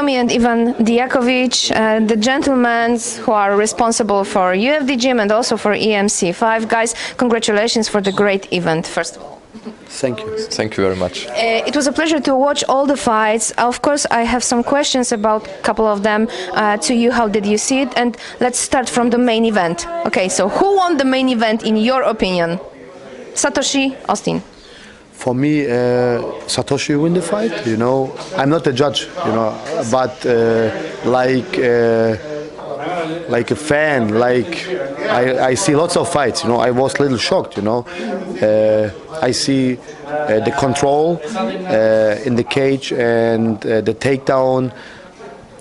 Tomi and Ivan Dijakovic, the gentlemen who are responsible for UFD Gym and also for EMC. 5 guys, congratulations for the great event, first of all. Thank you. Thank you very much. It was a pleasure to watch all the fights. Of course, I have some questions about a couple of them to you. How did you see it? And let's start from the main event. Okay, so who won the main event in your opinion? Satoshi, Austin? For me, Satoshi win the fight. You know, I'm not a judge. You know, but like a fan, like I see lots of fights. You know, I was a little shocked. You know, I see the control in the cage and the takedown.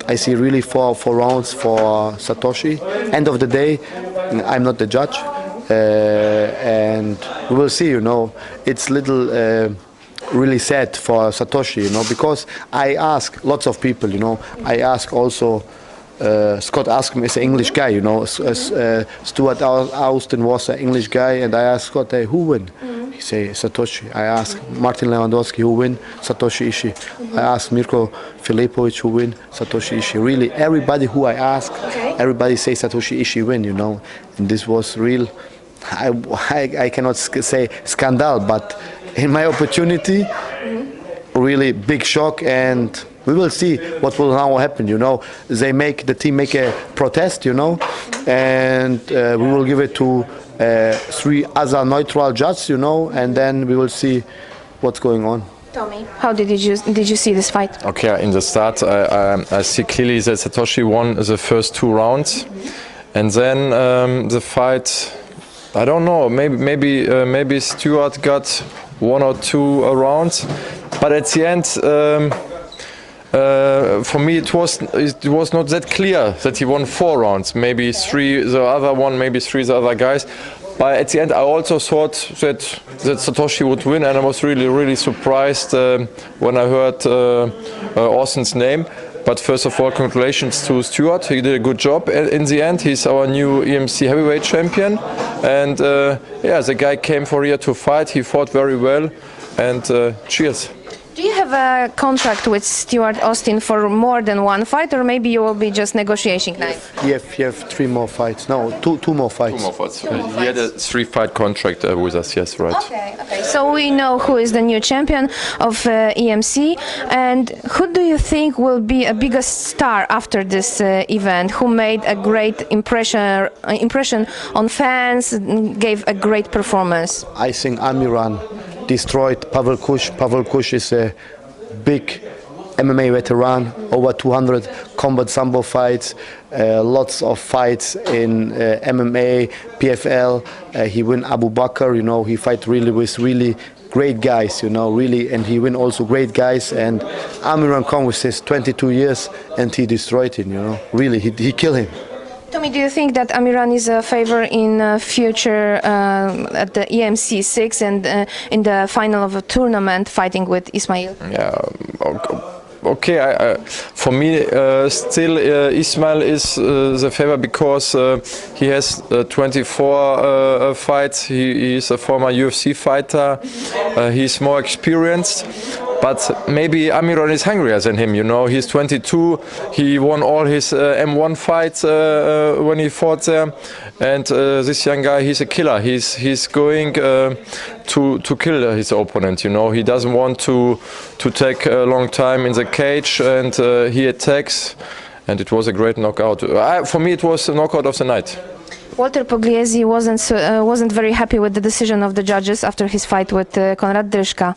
I see really four rounds for Satoshi. End of the day, I'm not the judge, and we will see. You know, it's little. Really sad for Satoshi, you know, because I ask lots of people, you know, I ask also Scott asked me, is an English guy, you know, Stuart Austin was an English guy, and I asked Scott, hey, who win? He say Satoshi. I asked Martin Lewandowski, who win? Satoshi Ishii. I asked Mirko Filipovic, who win? Satoshi Ishii. Really, everybody who I ask, everybody say Satoshi Ishii win, you know, and this was real. I cannot say scandal, but in my opportunity, really big shock, and we will see what will now happen. You know, the team make a protest, you know, and we will give it to 3 other neutral judges, you know, and then we will see what's going on. Tomi, how did you see this fight? Okay, in the start, I see clearly that Satoshi won the first 2 rounds, and then the fight. I don't know. Maybe Stuart got 1 or 2 rounds, but at the end, for me, it was not that clear that he won 4 rounds. Maybe 3 the other one, maybe 3 the other guys. But at the end, I also thought that Satoshi would win, and I was really surprised when I heard Austin's name. But first of all, congratulations to Stuart. He did a good job in the end. He's our new EMC heavyweight champion. And yeah, the guy came for here to fight. He fought very well. And cheers. Do you have a contract with Stuart Austin for more than 1 fight, or maybe you will be just negotiating now? You have 3 more fights. No, two more fights. 2 more fights. He had a 3-fight contract with us, yes, right. Okay. So we know who is the new champion of EMC, and who do you think will be a biggest star after this event? Who made a great impression on fans, gave a great performance? I think Amiran destroyed Pavel Kush. Pavel Kush is a big MMA veteran, over 200 combat sambo fights, lots of fights in MMA, PFL. He win Abu Bakr, you know, he fight really with really great guys, you know, really, and he win also great guys. And Amiran come with his 22 years, and he destroyed him, you know, really, he killed him. Tomi, do you think that Amiran is a favor in future at the EMC 6 and in the final of a tournament fighting with Ismail? Yeah, okay. For me, still Ismail is the favor because he has 24 fights. He is a former UFC fighter. He's more experienced. But maybe Amiran is hungrier than him, you know. He's 22, he won all his M1 fights when he fought there. And this young guy, he's a killer. He's going to kill his opponent, you know. He doesn't want to take a long time in the cage, and he attacks. And it was a great knockout. For me, it was a knockout of the night. Walter Pugliese wasn't very happy with the decision of the judges after his fight with Konrad Drzyzga.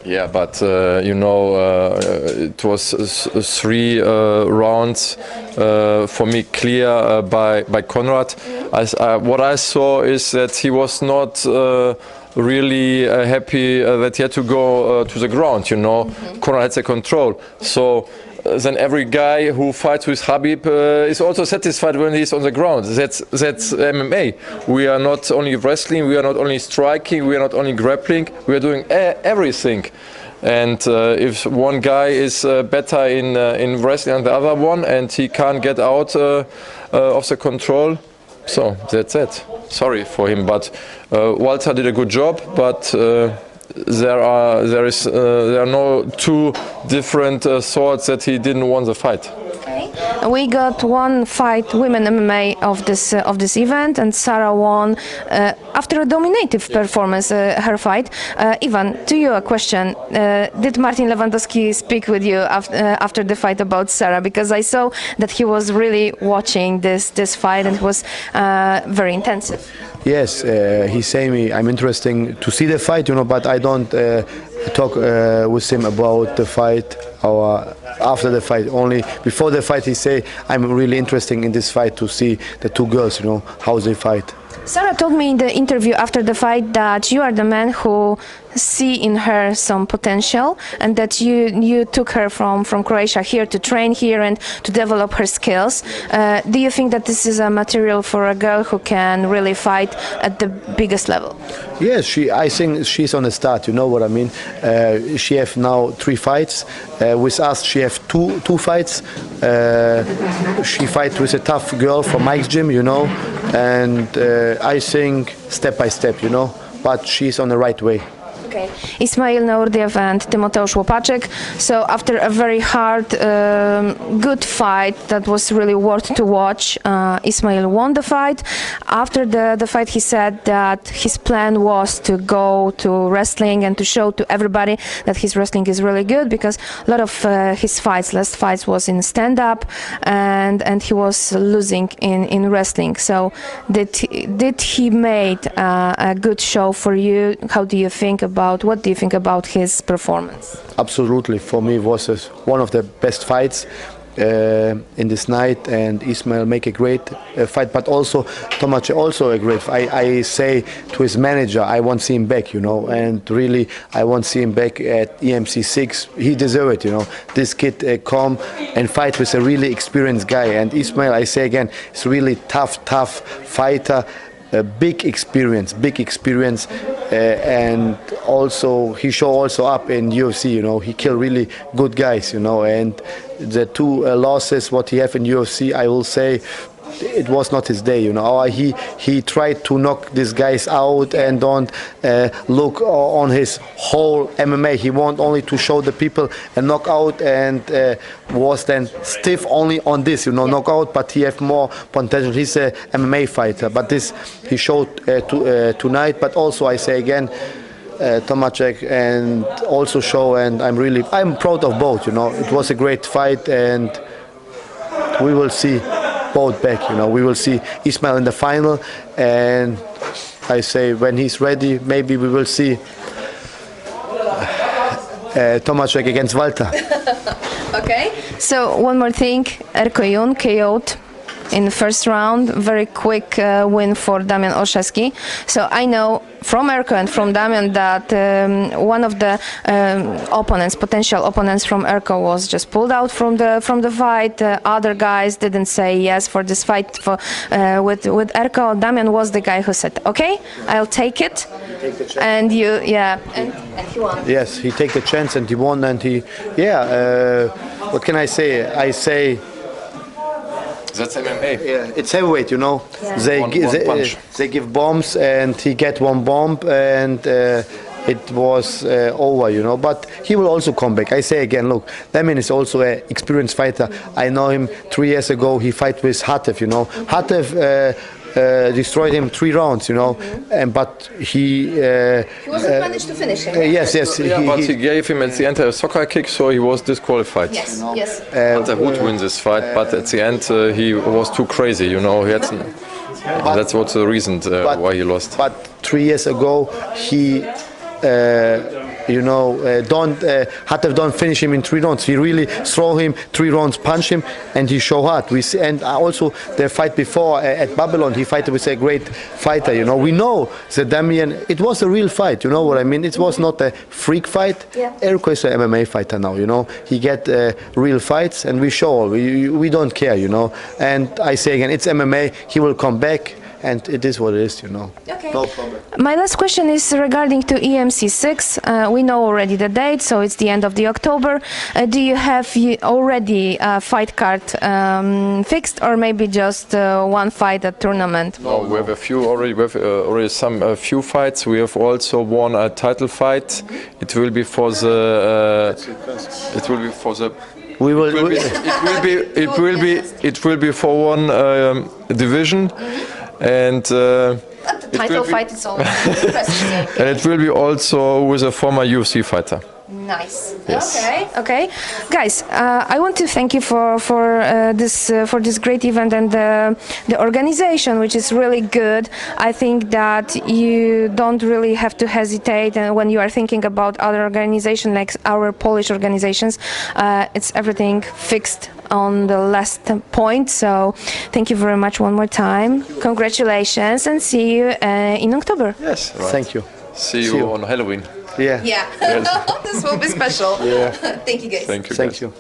Yeah, but you know, it was 3 rounds for me clear by Konrad. What I saw is that he was not really happy that he had to go to the ground, you know. Konrad had the control. So then every guy who fights with Khabib is also satisfied when he's on the ground. That's MMA. We are not only wrestling, we are not only striking, we are not only grappling, we are doing everything. And if one guy is better in wrestling than the other one, and he can't get out of the control, so that's it. Sorry for him, but Walter did a good job, but there are no two different thoughts that he didn't won the fight. We got one fight, women MMA of this event, and Sarah won after a dominative performance. Her fight. Ivan, to you a question: did Martin Lewandowski speak with you after the fight about Sarah? Because I saw that he was really watching this fight and it was very intensive. Yes, he say me I'm interesting to see the fight, but I don't talk with him about the fight or after the fight. Only before the fight he say I'm really interested in this fight to see the two girls, how they fight. Sarah told me in the interview after the fight that you are the man who see in her some potential, and that you took her from Croatia here to train here and to develop her skills. Do you think that this is a material for a girl who can really fight at the biggest level? Yes, I think she's on the start. You know what I mean? She have now 3 fights. With us, she have two fights. She fight with a tough girl from Mike's gym, and I think step by step, but she's on the right way. Okay. Ismail Naurdiev and Tymoteusz Łopaczyk. So after a very hard, good fight that was really worth to watch, Ismail won the fight. After the fight, he said that his plan was to go to wrestling and to show to everybody that his wrestling is really good, because a lot of his last fights was in stand-up, and he was losing in wrestling. So did he made a good show for you? What do you think about his performance? Absolutely, for me it was one of the best fights in this night, and Ismail make a great fight, but also Tomac also a great fight. I say to his manager, I want to see him back, and really I want to see him back at EMC 6. He deserves it, This kid come and fight with a really experienced guy, and Ismail, I say again, is really tough fighter. A big experience, and also he show also up in UFC. He kill really good guys. And the 2 losses what he have in UFC, I will say, it was not his day. He tried to knock these guys out and don't look on his whole MMA. He want only to show the people a knockout, and was then stiff only on this, knockout. But he have more potential. He's a MMA fighter. But this he showed tonight. But also I say again, Tomacek and also show, and I'm proud of both. It was a great fight, and we will see both back. We will see Ismail in the final, and I say when he's ready, maybe we will see Tomacek against Walter. Okay. So one more thing, Erko KO'd in the first round, very quick win for Damian Olszewski. So I know from Erko and from Damian that one of the potential opponents from Erko was just pulled out from the fight. Other guys didn't say yes for this fight with Erko. Damian was the guy who said, "Okay, I'll take it." And and he won. Yes, he take the chance and he won, and what can I say? I say. That's MMA. Yeah, it's heavyweight, Yeah. They give bombs, and he get one bomb, and it was over, But he will also come back. I say again, look, Damian is also an experienced fighter. I know him 3 years ago. He fight with Hatev, Hatev destroyed him 3 rounds, but he wasn't managed to finish him. Yes. But he gave him at the end a soccer kick, so he was disqualified. Yes. Hunter would win this fight, but at the end he was too crazy, that's what's the reason why he lost. But 3 years ago, he. Hatev don't finish him in 3 rounds. He really throw him 3 rounds, punch him, and he show hard. And also the fight before at Babylon, he fighted with a great fighter. We know that Damian. It was a real fight. You know what I mean? It was not a freak fight. Yeah. Erko is an MMA fighter now. He get real fights, and we show. We don't care. And I say again, it's MMA. He will come back. and it is what it is, you know. Okay. No problem. My last question is regarding to EMC 6. We know already the date, so it's the end of the October. Do you have already a fight card fixed, or maybe just one fight at tournament? No, we have a few already. We have already some few fights. We have also won a title fight. It will be for the. It will be for the. We will. It will be for one division, and. The title fight is always impressive. And it will be also with a former UFC fighter. Nice. Yes. Okay, guys. I want to thank you for this great event and the organization, which is really good. I think that you don't really have to hesitate, and when you are thinking about other organizations like our Polish organizations, it's everything fixed on the last point. So thank you very much one more time. Congratulations, and see you in October. Yes. Right. Thank you. See you on Halloween. Yeah. Yeah. This will be special. Yeah. Thank you, guys. Thank you. Thank guys. you.